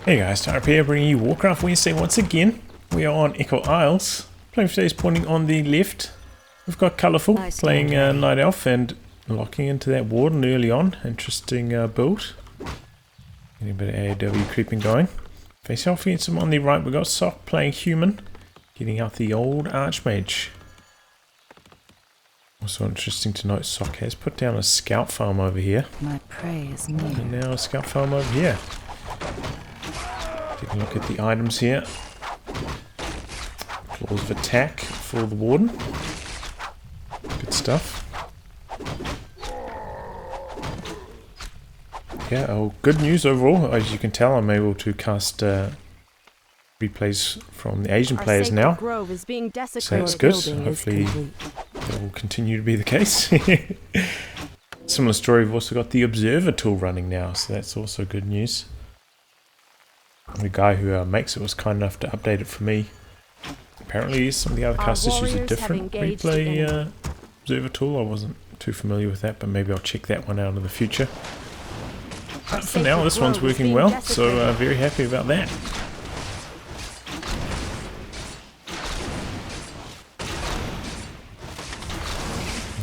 Hey guys, Type here bringing you Warcraft Wednesday once again. We are on Echo Isles. Playing for today's pointing on the left. We've got Colorful playing Night Elf and locking into that Warden early on. Interesting build. Getting a bit of AOW creeping going. Face off against him on the right. We've got Sock playing Human. Getting out the old Archmage. Also interesting to note, Sock has put down a scout farm over here. My prey is near. And now a scout farm over here. Take a look at the items here. Claws of attack for the Warden. Good stuff. Yeah, oh, good news overall. As you can tell, I'm able to cast replays from the Asian players now. So that's good. Hopefully that will continue to be the case. Similar story, we've also got the Observer tool running now, so that's also good news. The guy who makes it was kind enough to update it for me. Apparently some of the other casters use a different replay Observer tool. I wasn't too familiar with that, but maybe I'll check that one out in the future. But for now, this one's working well, so very happy about that.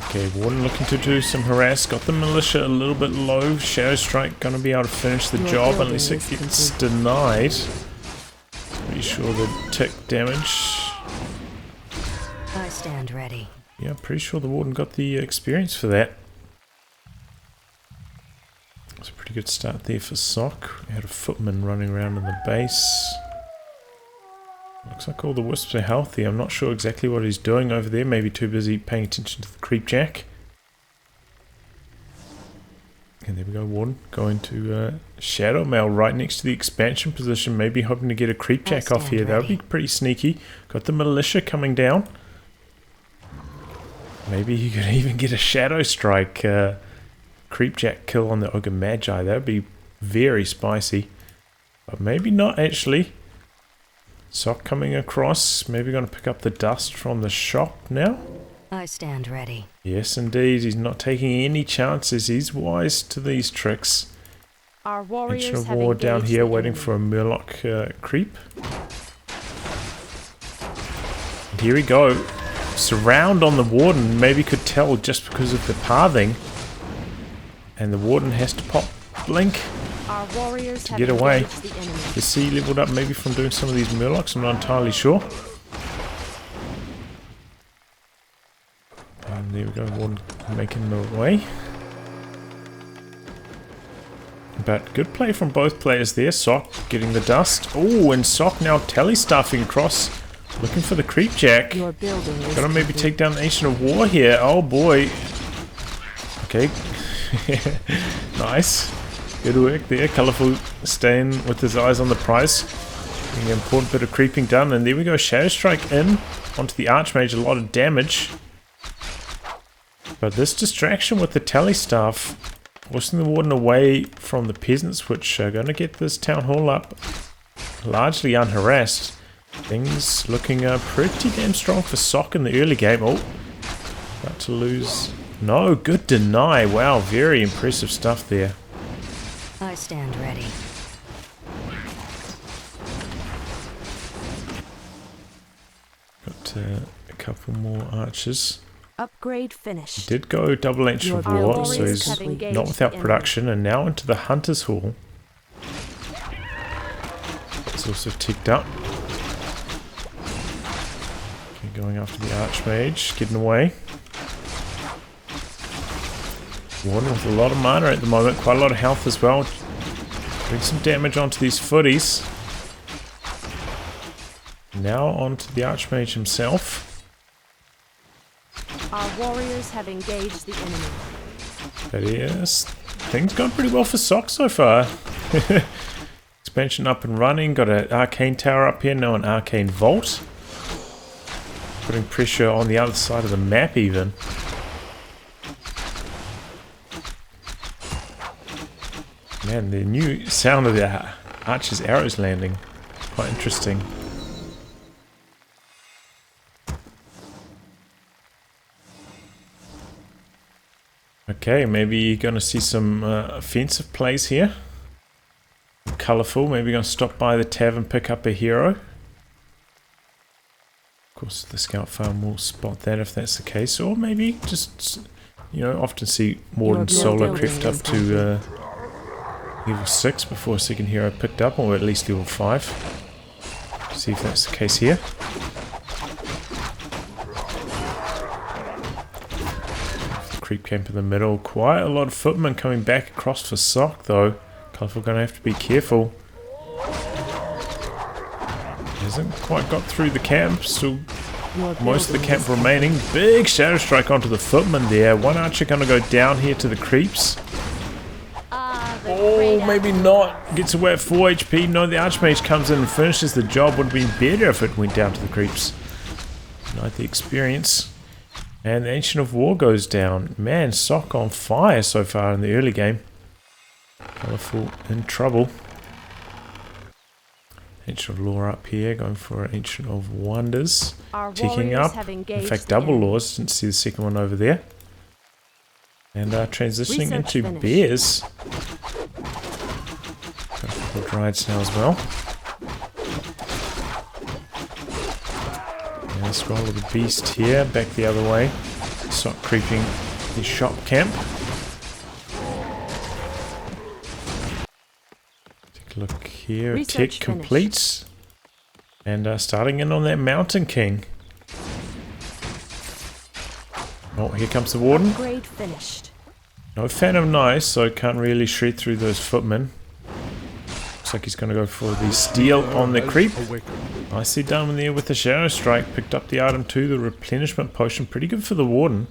Okay, Warden looking to do some harass. Got the militia a little bit low. Shadow Strike gonna be able to finish the job unless it gets denied. Pretty sure the tick damage. I stand ready. Yeah, pretty sure the Warden got the experience for that. It's a pretty good start there for Sock. We had a footman running around in the base. Looks like all the wisps are healthy. I'm not sure exactly what he's doing over there. Maybe too busy paying attention to the creepjack. And there we go, Warden. Going to Shadow Mail right next to the expansion position. Maybe hoping to get a creepjack off here. That would be pretty sneaky. Got the militia coming down. Maybe you could even get a Shadow Strike creepjack kill on the Ogre Magi. That would be very spicy. But maybe not actually. Sock coming across, maybe going to pick up the dust from the shop now. I stand ready. Yes, indeed. He's not taking any chances. He's wise to these tricks. Our warriors Ancient of have War down engaged here, the waiting enemy. for a Murloc creep. And here we go. Surround on the Warden. Maybe could tell just because of the pathing. And the Warden has to pop Blink Our warriors to have get away. engaged the enemy. The sea leveled up maybe from doing some of these Murlocs, I'm not entirely sure. And there we go, Warden making the way. But good play from both players there. Sock getting the dust. Oh, and Sock now tele-staffing across, looking for the creepjack. Your building is Gonna maybe take down the Ancient of War here. Oh boy. Okay. Nice. Good work there. Colorful staying with his eyes on the prize. Getting an important bit of creeping done. And there we go. Shadow Strike in onto the Archmage. A lot of damage. But this distraction with the Tele-Staff forcing the Warden away from the peasants, which are going to get this town hall up largely unharassed. Things looking pretty damn strong for Sock in the early game. Oh, about to lose. No, good deny. Wow, very impressive stuff there. I stand ready. Got a couple more archers. upgrade finished. Did go double Ancient of War, so he's not without production, and now into the Hunter's Hall. It's also ticked up. Okay, going after the Archmage, getting away. Warden with a lot of mana at the moment, quite a lot of health as well. Doing some damage onto these footies. Now onto the Archmage himself. Our warriors have engaged the enemy. But yes, things gone pretty well for Sock so far. Expansion up and running, got an Arcane Tower up here, now an Arcane Vault. Putting pressure on the other side of the map even. Man, the new sound of the Archer's arrows landing, quite interesting. Okay, maybe you're going to see some offensive plays here. Colorful. Maybe going to stop by the tavern, pick up a hero. Of course, the scout farm will spot that if that's the case. Or maybe just, you know, often see Warden solo crept up to level 6 before a second hero picked up, or at least level 5. See if that's the case here. Creep camp in the middle. Quite a lot of footmen coming back across for Sock though. Colorful going to have to be careful. Hasn't quite got through the camp. Still most of the camp remaining. Big shadow strike onto the footman there. One archer going to go down here to the creeps. Oh, maybe not. Gets away at 4 HP. No, the Archmage comes in and finishes the job. Would have been better if it went down to the creeps. Not the experience. And the Ancient of War goes down. Man, Sock on fire so far in the early game. Colorful in trouble. Ancient of Law up here. Going for an Ancient of Wonders. Ticking up. In fact, double laws. Didn't see the second one over there. And transitioning into bears. Got a couple of Dryads now as well. And scroll of the beast here, back the other way. Sock creeping the shop camp. Take a look here. Research Tech complete. And starting in on that Mountain King. Oh, here comes the Warden. Upgrade finished. No Phantom Knife, so can't really shred through those footmen. Looks like he's going to go for the steal on the creep. Nicely done there with the Shadow Strike. Picked up the item too, the replenishment potion. Pretty good for the Warden.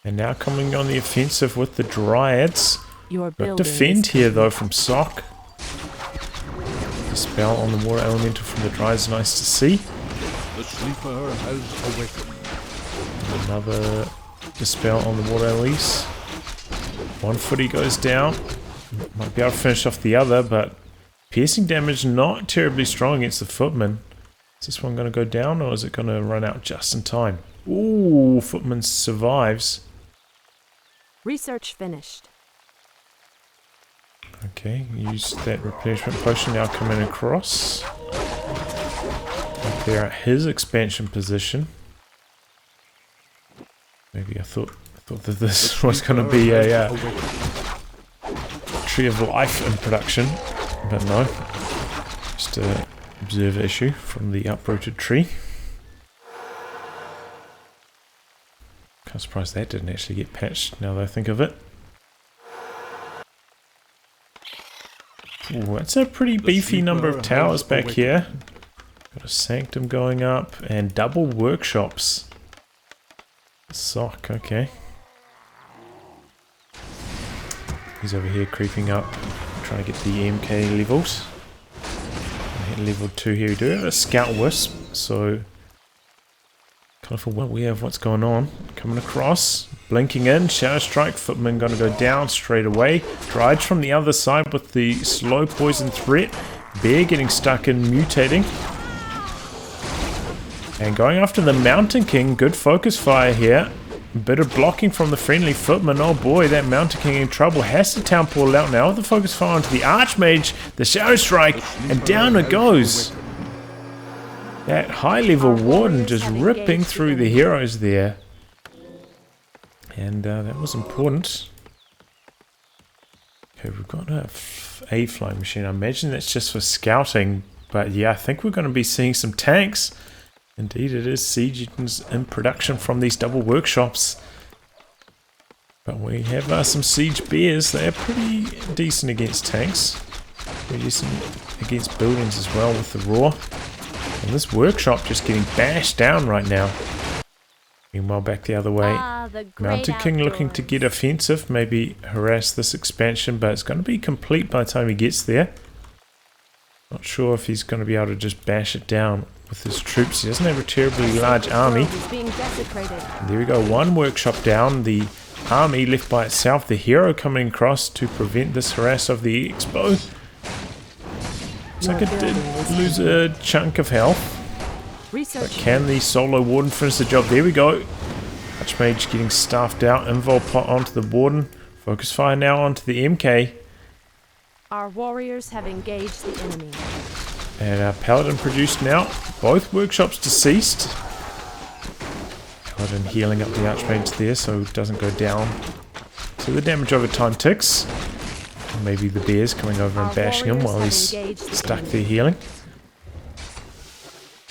And now coming on the offensive with the Dryads. Got defend here though from Sock. The spell on the water elemental from the Dryads, nice to see. The sleeper has awakened. Another dispel on the water elise. One footy goes down. Might be able to finish off the other, but piercing damage not terribly strong against the footman. Is this one going to go down, or is it going to run out just in time? Ooh, footman survives. Research finished. Okay, use that replenishment potion, now coming across. Up there at his expansion position. Maybe I thought that this was going to be a Tree of Life in production, but no. Just a observer issue from the uprooted tree. Kind of surprised that didn't actually get patched now that I think of it. Ooh, that's a pretty beefy number of towers back here. Got a Sanctum going up and double workshops. Sock, okay. He's over here creeping up, trying to get the MK levels. Hit level 2 here. We do have a Scout Wisp, so Colorful, what we have, what's going on. Coming across, blinking in, Shadow Strike, Footman gonna go down straight away. Dryad from the other side with the slow poison threat. Bear getting stuck in, mutating. And going after the Mountain King, good focus fire here. A bit of blocking from the friendly footman. Oh boy, that Mountain King in trouble. Has to town portal out now with the focus fire onto the Archmage, the Shadow Strike, and down it goes. That high level Warden just ripping through the heroes there. And that was important. Okay, we've got a flying machine. I imagine that's just for scouting. But yeah, I think we're going to be seeing some tanks. Indeed, it is siege engines in production from these double workshops. But we have some siege bears. They're pretty decent against tanks. Pretty decent against buildings as well with the raw. And this workshop just getting bashed down right now. Meanwhile, back the other way. Mountain King looking to get offensive. Maybe harass this expansion, but it's going to be complete by the time he gets there. Not sure if he's going to be able to just bash it down with his troops. He doesn't have a terribly large army. And there we go, one workshop down. The army left by itself. The hero coming across to prevent this harass of the expo. Looks like it did lose a chunk of health. But can the solo Warden finish the job? There we go. Archmage getting staffed out. Invul pot onto the Warden. Focus fire now onto the MK. Our warriors have engaged the enemy. And our Paladin produced now. Both workshops deceased. Paladin healing up the Archmage there so it doesn't go down. So the damage over time ticks. Or maybe the bear's coming over and bashing him while he's stuck there healing.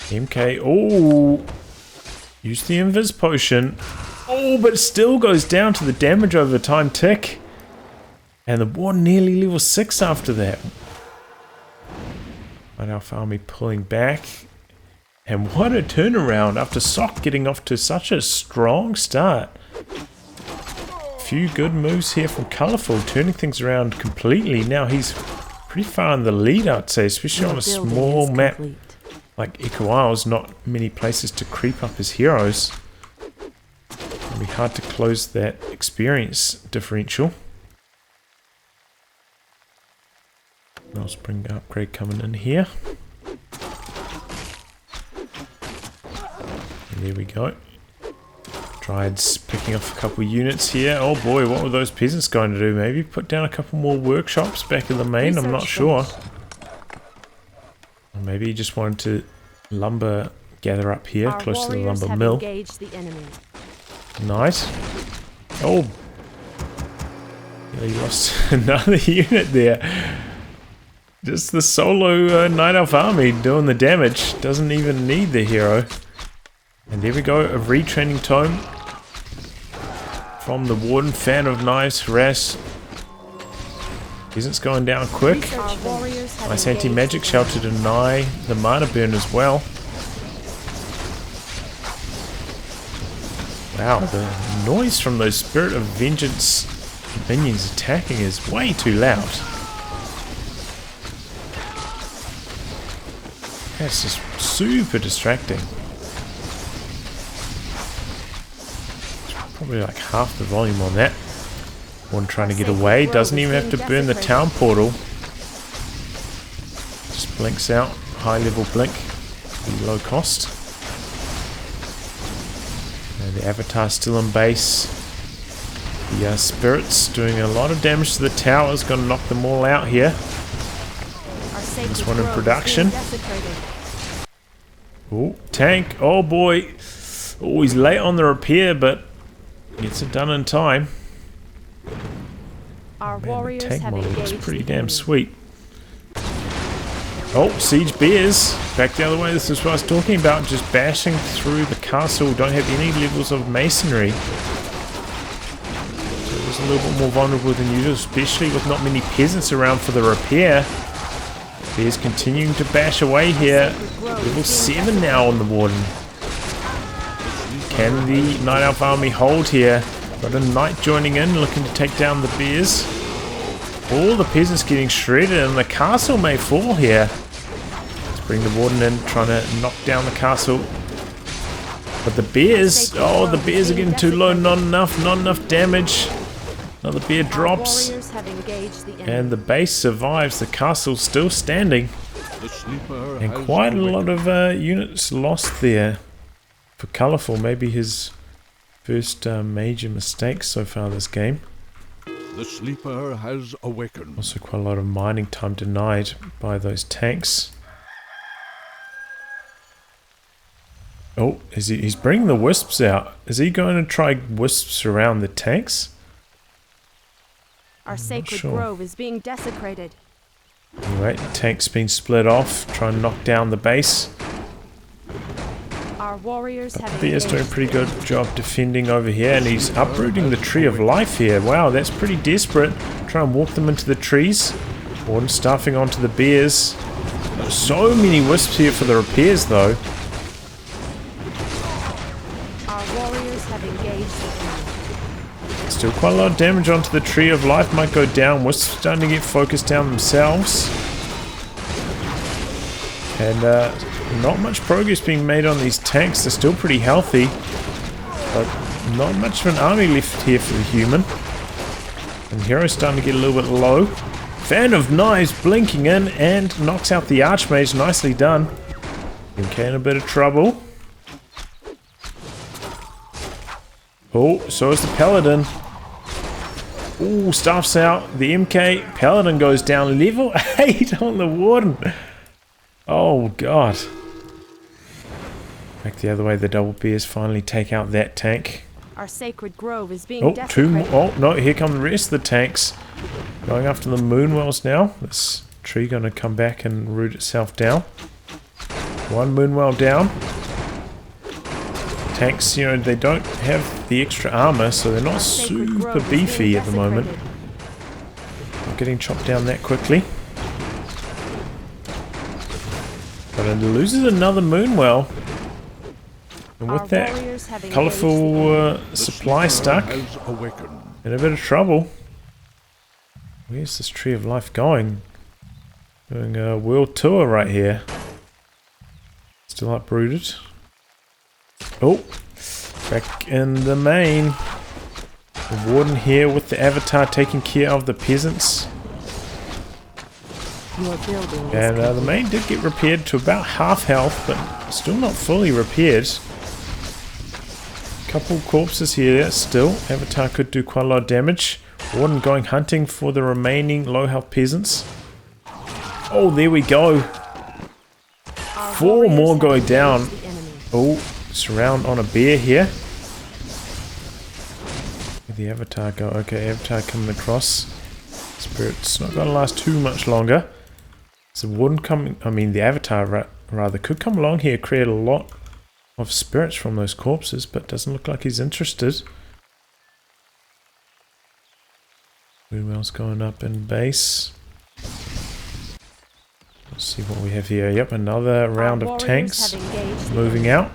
MK, oh! Use the Invis Potion. Oh, but it still goes down to the damage over time tick. And the war nearly level 6 after that. Night Elf army pulling back. And what a turnaround after Sock getting off to such a strong start. Few good moves here from Colorful, turning things around completely. Now he's pretty far in the lead, I'd say, especially on a small map like economies. Not many places to creep up his heroes. It'll be hard to close that experience differential. I'll bring upgrade coming in here. And there we go. Dryads picking off a couple units here. Oh boy, what were those peasants going to do? Maybe put down a couple more workshops back in the main, I'm not sure. Or maybe he just wanted to lumber gather up here, close to the lumber mill. Nice. Oh! Yeah, he lost another unit there. Just the solo Night Elf army doing the damage. Doesn't even need the hero. And there we go, a retraining tome from the Warden, fan of knives, harass. Peasants going down quick. Nice anti-magic shell to deny the mana burn as well. Wow, the noise from those Spirit of Vengeance minions attacking is way too loud. That's just super distracting. Probably like half the volume on that. One trying to get away, doesn't even have to burn the town portal. Just blinks out, high level blink, pretty low cost. And the avatar's still in base. The spirits doing a lot of damage to the towers, gonna knock them all out here. This one in production. Oh, tank, oh boy. Oh, he's late on the repair, but gets it done in time. Man, the tank model looks pretty damn sweet. Oh, siege bears. Back the other way, this is what I was talking about. Just bashing through the castle. Don't have any levels of masonry. So it was a little bit more vulnerable than usual, especially with not many peasants around for the repair. Bears continuing to bash away here. Level 7 now on the Warden. Can the Night Elf army hold here? Got a knight joining in, looking to take down the bears. All the peasants getting shredded, and the castle may fall here. Let's bring the Warden in, trying to knock down the castle. But the bears, oh, the bears are getting too low, not enough damage. Another bear drops. And the base survives, the castle's still standing. And quite a lot of units lost there. For Colorful, maybe his first major mistake so far this game. The sleeper has awakened. Also quite a lot of mining time denied by those tanks. Oh, he's bringing the wisps out. Is he going to try wisps around the tanks? Our sacred grove is being desecrated. Anyway, tank's been split off. Try and knock down the base. Our warriors have Bear's doing a pretty good job defending over here, and he's uprooting the Tree of Life here. Wow, that's pretty desperate. Try and walk them into the trees. Warden staffing onto the bears. So many wisps here for the repairs though. Our warriors have engaged the enemy. Still quite a lot of damage onto the Tree of Life. Might go down. Wisps starting to get focused down themselves. And not much progress being made on these tanks. They're still pretty healthy, but not much of an army left here for the human. And Hero's starting to get a little bit low. Fan of Knives blinking in and knocks out the Archmage. Nicely done. MK in a bit of trouble. Oh, so is the Paladin. Ooh, staff's out. The MK Paladin goes down. Level 8 on the Warden. Oh, God. Back the other way. The double bears finally take out that tank. Our sacred grove is being Oh, desecrated. two more. Oh, no, here come the rest of the tanks. Going after the Moonwells now. This tree going to come back and root itself down. One Moonwell down. Tanks, you know, they don't have the extra armor, so they're not super beefy at the moment. Not getting chopped down that quickly. But it loses another Moonwell. And with that colorful supply stuck, in a bit of trouble. Where's this Tree of Life going? Doing a world tour right here. Still uprooted. Oh, back in the main. The Warden here with the Avatar taking care of the peasants. And the main did get repaired to about half health, but still not fully repaired. Couple corpses here still. Avatar could do quite a lot of damage. Warden going hunting for the remaining low health peasants. Oh, there we go. 4 more going down. Oh, surround on a bear here. Where'd the Avatar go? Okay, Avatar coming across. Spirit's not gonna last too much longer. So Warden coming, I mean the Avatar rather could come along here, create a lot of spirits from those corpses, but doesn't look like he's interested. Moonwell's going up in base. Let's see what we have here. Yep, another round of tanks moving out.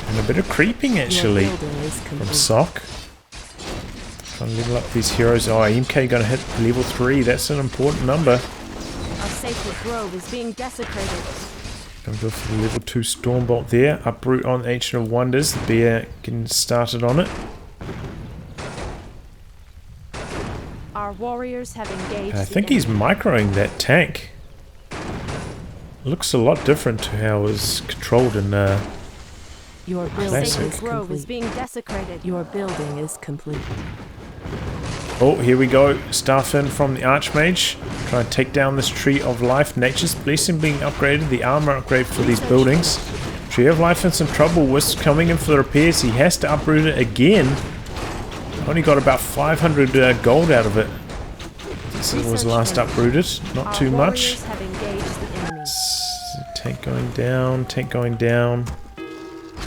And a bit of creeping actually from Sock. Trying to level up these heroes. Oh, MK gonna hit level 3. That's an important number. Our sacred grove is being desecrated. Gonna go for the level 2 Stormbolt there. Uproot on Ancient of Wonders. The bear getting started on it. Our warriors have engaged. I think he's microing that tank. Looks a lot different to how it was controlled in Your building Classic. is grove is complete. being desecrated. Your building is complete. Oh, here we go. Staff in from the Archmage. Trying to take down this Tree of Life. Nature's Blessing being upgraded. The armor upgrade for these buildings. Tree of Life in some trouble. Wisp coming in for the repairs. He has to uproot it again. Only got about 500 gold out of it. This was last uprooted. Not too much. Tank going down. Tank going down.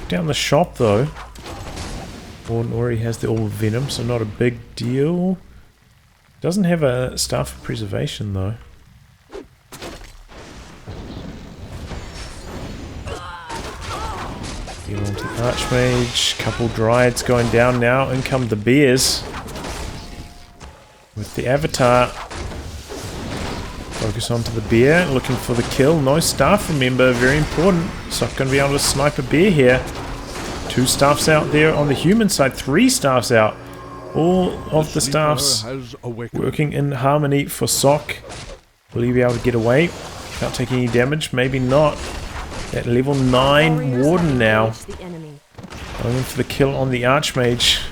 Down the shop though. Warden already has the Orb of Venom, so not a big deal. Doesn't have a Staff of Preservation though. Get on to the Archmage. Couple Dryads going down now. In come the Bears. With the Avatar. Focus onto the bear. Looking for the kill. No staff, remember. Very important. So not going to be able to snipe a bear here. 2 staffs out there on the human side. 3 staffs out. All of the staffs working in harmony for Sock. Will he be able to get away? Can't take any damage. Maybe not. At level 9 Warden now. Going in for the kill on the Archmage.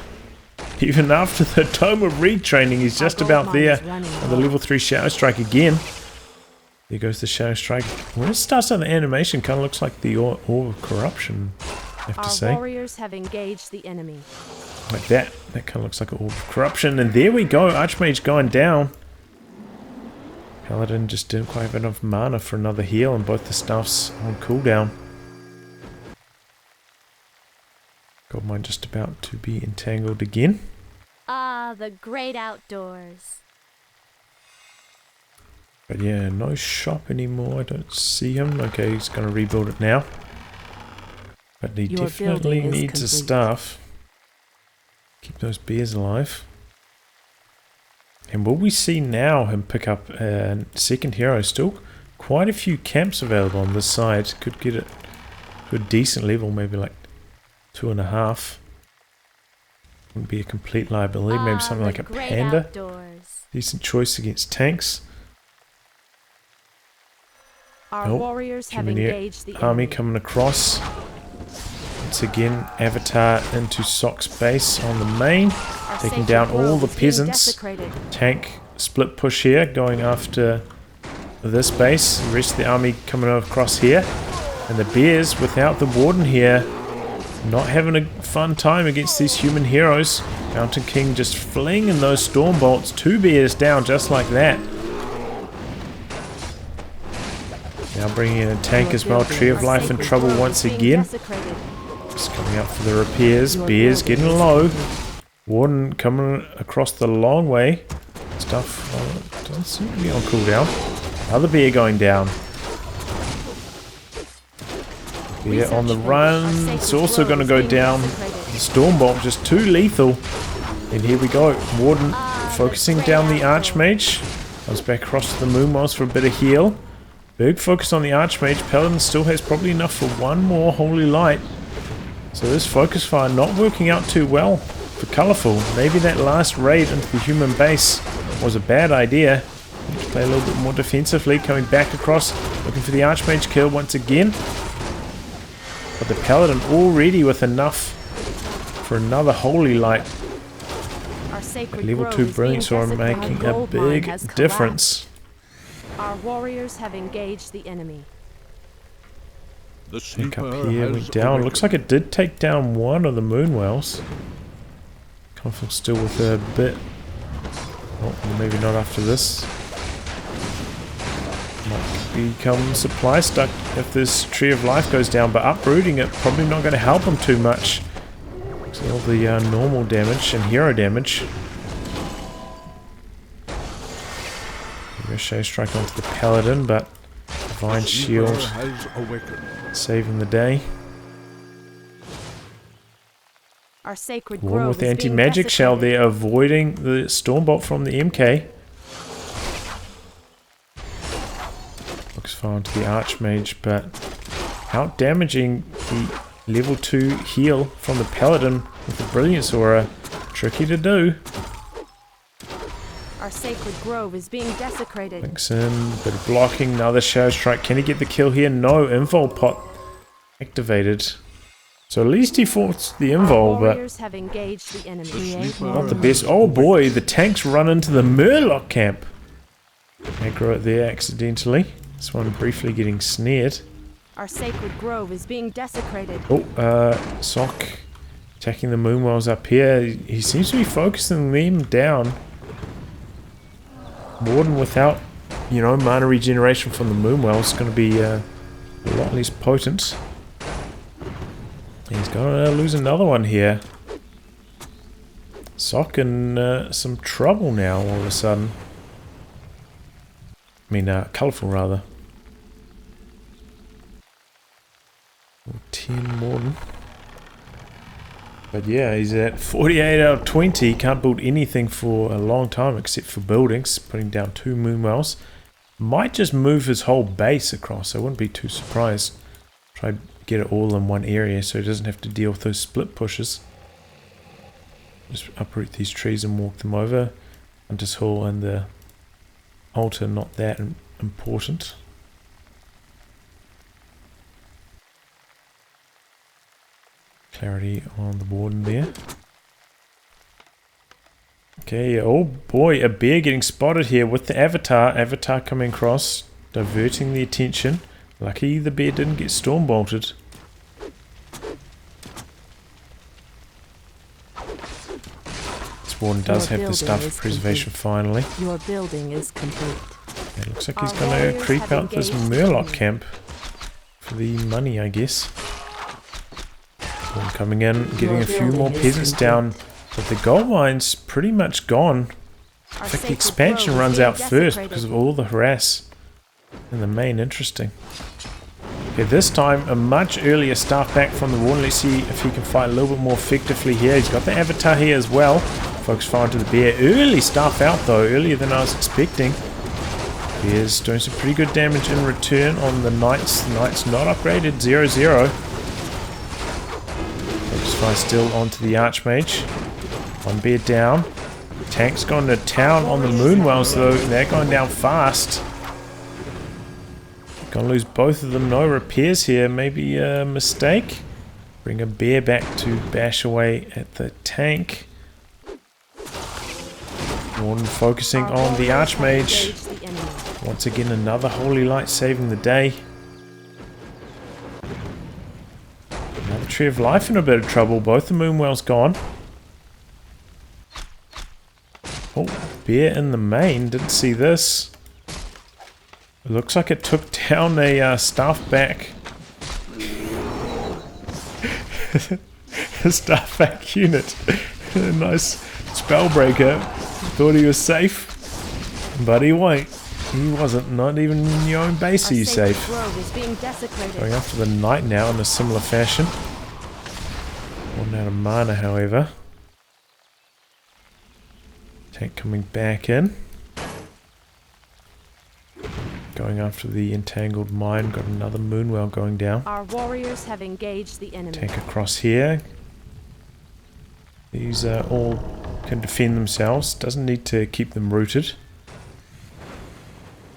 Even after the Tome of Retraining, he's just about there. On the level 3 Shadow Strike again. There goes the Shadow Strike. When it starts on the animation, kind of looks like the Orb of Corruption, I have to say. Our warriors have engaged the enemy. Like that. That kind of looks like an Orb of Corruption. And there we go. Archmage going down. Paladin just didn't quite have enough mana for another heal, and both the staffs on cooldown. Goldmine just about to be entangled again. Ah, the great outdoors. But yeah, no shop anymore. I don't see him. Okay, he's going to rebuild it now. But he Your definitely building is needs a complete. staff. Keep those bears alive. And will we see now him pick up a second hero? Still quite a few camps available on this side. Could get it to a decent level, maybe like 2.5. Wouldn't be a complete liability. Maybe something like a panda. Outdoors. Decent choice against tanks. Our Nope. warriors have Jiminy engaged the army enemy. coming across. Once again, Avatar into Sock's base on the main, taking down all the peasants. Tank split push here, going after this base. The rest of the army coming across here. And the bears, without the warden here, not having a fun time against these human heroes. Mountain King just flinging those storm bolts. 2 bears down just like that. Now bringing in a tank as well. Tree of Life in trouble once again. Just coming up for the repairs. Bears getting low. Warden coming across the long way. Stuff doesn't seem to be on cooldown. Another bear going down. Bear on the run. It's also going to go down. The Stormbolt just too lethal. And here we go. Warden focusing down the Archmage. Comes back across to the Moonwells for a bit of heal. Big focus on the Archmage. Paladin still has probably enough for one more Holy Light. So this focus fire not working out too well for Colorful. Maybe that last raid into the human base was a bad idea. Need to play a little bit more defensively. Coming back across. Looking for the Archmage kill once again. But the Paladin already with enough for another Holy Light. Level 2 Brilliance are making a big difference. Our warriors have engaged the enemy. The Back up sleeper here, has went down. awakened. Looks like it did take down one of the Moonwells. Conflict still with a bit. Oh, maybe not after this. Might become supply stuck if this Tree of Life goes down, but uprooting it probably not going to help him too much. So all the normal damage and hero damage. Ricochet strike onto the Paladin, but Divine The sleeper Shield has awakened. saving the day. Our sacred Warden grove with the is being anti-magic shell desecrated. there, avoiding the Stormbolt from the MK. Looks fine to the Archmage, but out damaging the level 2 heal from the Paladin with the Brilliance Aura. Tricky to do. Our sacred grove is being desecrated. Links in, bit of blocking, another Shadow Strike. Can he get the kill here? No, Invul pot activated. So at least he fought the Our Invul, but warriors have engaged the enemy. Create not the more. best. Oh boy, the tanks run into the Murloc camp. Aggro it there accidentally. This one briefly getting snared. Our sacred grove is being desecrated. Oh, Sock attacking the Moonwells up here. He seems to be focusing them down. Warden without, you know, mana regeneration from the Moonwell is going to be a lot less potent. He's going to lose another one here. Sock in some trouble now all of a sudden. I mean, Colorful rather. 10 Warden. But yeah, he's at 48 out of 20. Can't build anything for a long time except for buildings. Putting down 2 Moonwells. Might just move his whole base across. I wouldn't be too surprised. Try to get it all in one area so he doesn't have to deal with those split pushes. Just uproot these trees and walk them over. Hunter's Hall and the altar not that important. Clarity on the warden there. Okay, oh boy, a bear getting spotted here with the Avatar. Avatar coming across, diverting the attention. Lucky the bear didn't get storm bolted. This warden does Your have the building stuff is for preservation finally. Your building is complete. It looks like he's Our going to warriors creep have out this engaged the Murloc enemy. camp for the money, I guess. Warden coming in, getting Your a few more building is peasants complete. down. But the gold mine's pretty much gone. Our In fact, the sacred expansion grove is runs being out first desecrated. because of all the harass in the main. Interesting. Okay, this time a much earlier staff back from the warden. Let's see if he can fight a little bit more effectively here. He's got the Avatar here as well. Focus fire to the bear. Early staff out though, earlier than I was expecting. Bear's doing some pretty good damage in return on the Knights. The Knights not upgraded, 0-0. Focus fire still onto the Archmage. One bear down. Tank's gone to town on the Moonwells though. They're going down fast. Gonna lose both of them. No repairs here. Maybe a mistake. Bring a bear back to bash away at the tank. Warden focusing Our on the warriors have Archmage. engaged the enemy. Once again, another Holy Light saving the day. Another Tree of Life in a bit of trouble. Both the Moonwells gone. Oh, bear in the main. Didn't see this. It looks like it took down a staff back. A staff back unit. Nice spellbreaker. Thought he was safe, but he won't. He wasn't. Not even in your own base are you Our sacred safe. grove is being desecrated. Going after the knight now in a similar fashion. One out of mana, however. Tank coming back in. Going after the entangled mine. Got another Moonwell going down. Our warriors have engaged the enemy. Tank across here. These all can defend themselves. Doesn't need to keep them rooted.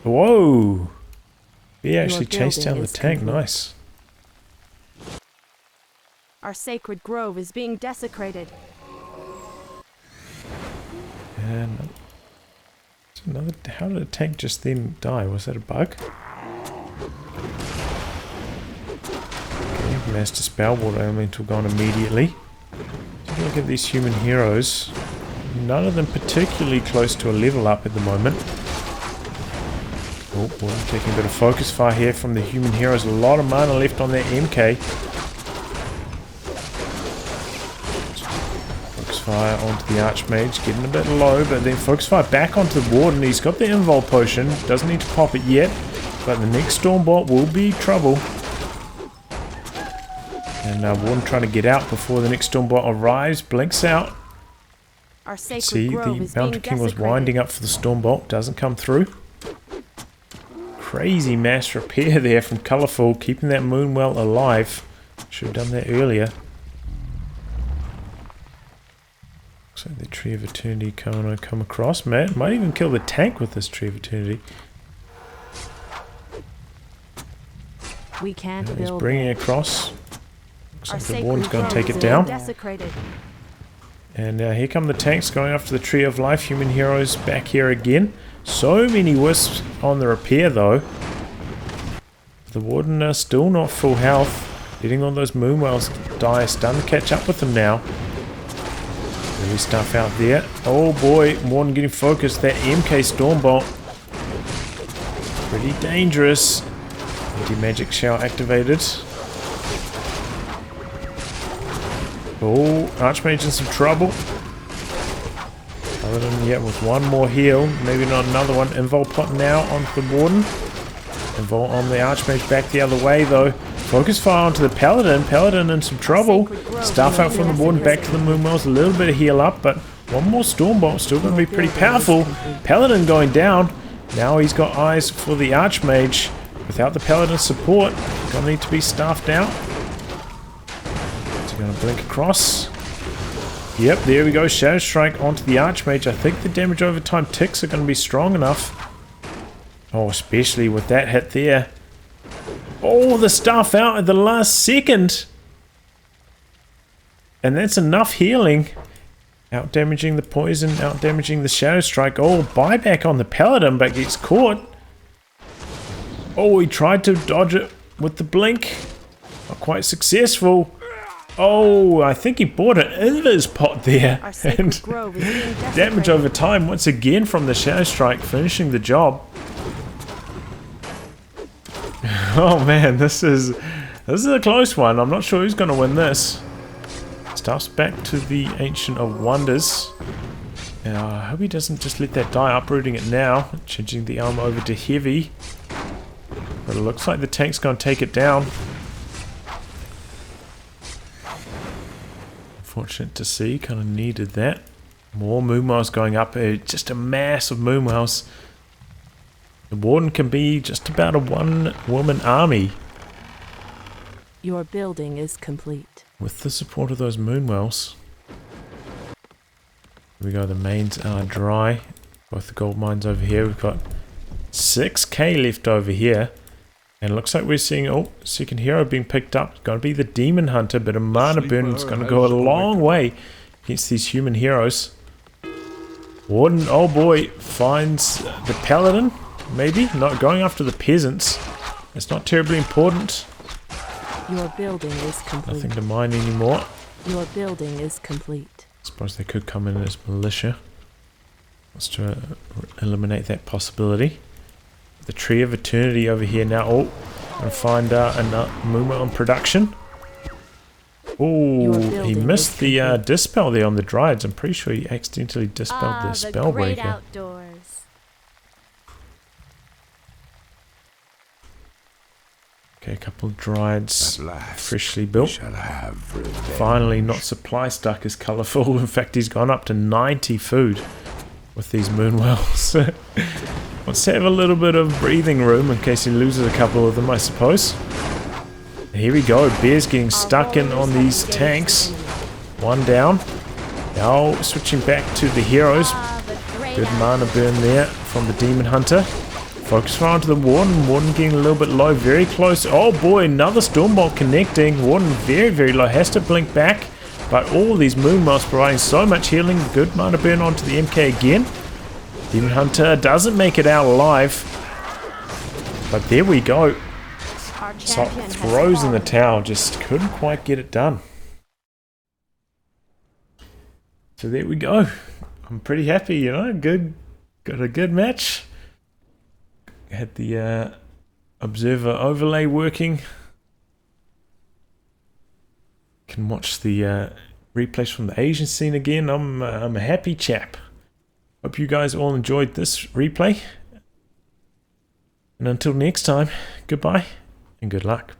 Whoa! He actually chased down the tank. Nice. Our sacred grove is being desecrated. And another. How did a tank just then die? Was that a bug? Okay, Master Spellwater Elemental gone immediately. Take a look at these human heroes. None of them particularly close to a level up at the moment. Oh boy, taking a bit of focus fire here from the human heroes. A lot of mana left on their MK. Focus fire onto the Archmage, getting a bit low, but then focus fire back onto the Warden. He's got the Invul Potion, doesn't need to pop it yet, but the next Stormbolt will be trouble. And Warden trying to get out before the next Stormbolt arrives, blinks out. Our sacred See, grove the is being Mountain King was desecrated. winding up for the Stormbolt, doesn't come through. Crazy mass repair there from Colorful, keeping that Moonwell alive. Should have done that earlier. Looks like the Tree of Eternity come across. Might even kill the tank with this Tree of Eternity. We can't He's build bringing it. it across. Looks Our like the sacred Warden's going to grove take is it being down. desecrated. And here come the tanks going after the Tree of Life. Human heroes back here again. So many wisps on the repair though. The Warden are still not full health. Letting all those Moonwells die. Starting to catch up with them now. Really stuff out there. Oh boy, Warden getting focused. That MK Stormbolt. Pretty dangerous. Anti-magic shell activated. Oh, Archmage in some trouble. Other than, yeah, with one more heal. Maybe not another one. Invul pot now onto the Warden. Invul on the Archmage back the other way though. Focus fire onto the Paladin. Paladin in some trouble. Staff out from the Warden back to the Moonwells. A little bit of heal up, but one more Stormbolt. Still going to be pretty powerful. Paladin going down. Now he's got eyes for the Archmage. Without the Paladin support, going to need to be staffed out. Going to blink across. Yep, there we go. Shadow Strike onto the Archmage. I think the damage over time ticks are going to be strong enough. Oh, especially with that hit there. Oh, the staff out at the last second. And that's enough healing. Out damaging the poison, out damaging the Shadow Strike. Oh, buyback on the Paladin, but gets caught. Oh, he tried to dodge it with the blink. Not quite successful. Oh, I think he bought it in his pot there. Our sacred And grove is being desecrated. damage over time once again from the Shadow Strike, finishing the job. Oh man, this is a close one. I'm not sure who's going to win this. Stuff's back to the Ancient of Wonders. Now, I hope he doesn't just let that die, uprooting it now. Changing the armor over to heavy. But it looks like the tank's going to take it down. Fortunate to see, kind of needed that. More Moonwells going up, just a mass of Moonwells. The Warden can be just about a one-woman army. Your building is complete. With the support of those Moonwells. Here we go, the mains are dry. Both the gold mines over here. We've got 6k left over here. And it looks like we're seeing, oh, second hero being picked up. It's going to be the Demon Hunter, but a mana burn is going to go a long way against these human heroes. Warden, oh boy, finds the Paladin, maybe? Not going after the peasants. It's not terribly important. Your building is complete. Nothing to mine anymore. Your building is complete. I suppose they could come in as militia. Let's try to eliminate that possibility. The Tree of Eternity over here now. Oh, gonna find another Muma on production. Oh, he missed the dispel there on the Dryads. I'm pretty sure he accidentally dispelled the Spellbreaker. Outdoors. Okay, a couple of Dryads At last, freshly built. shall have revenge. Finally, not supply stuck as colourful. In fact, he's gone up to 90 food with these Moonwells. Let's have a little bit of breathing room in case he loses a couple of them, I suppose. Here we go. Bear's getting stuck in on these tanks. One down. Now switching back to the heroes. Good mana burn there from the Demon Hunter. Focus around to the Warden. Warden getting a little bit low. Very close. Oh boy, another Stormbolt connecting. Warden very, very low. Has to blink back. But all these Moonwells providing so much healing. Good mana burn onto the MK again. Demon Hunter doesn't make it out alive. But there we go. So throws in the towel, just couldn't quite get it done. So there we go. I'm pretty happy, you know. Got a good match. Had the observer overlay working. Can watch the replays from the Asian scene again. I'm a happy chap. Hope you guys all enjoyed this replay. And until next time, goodbye and good luck.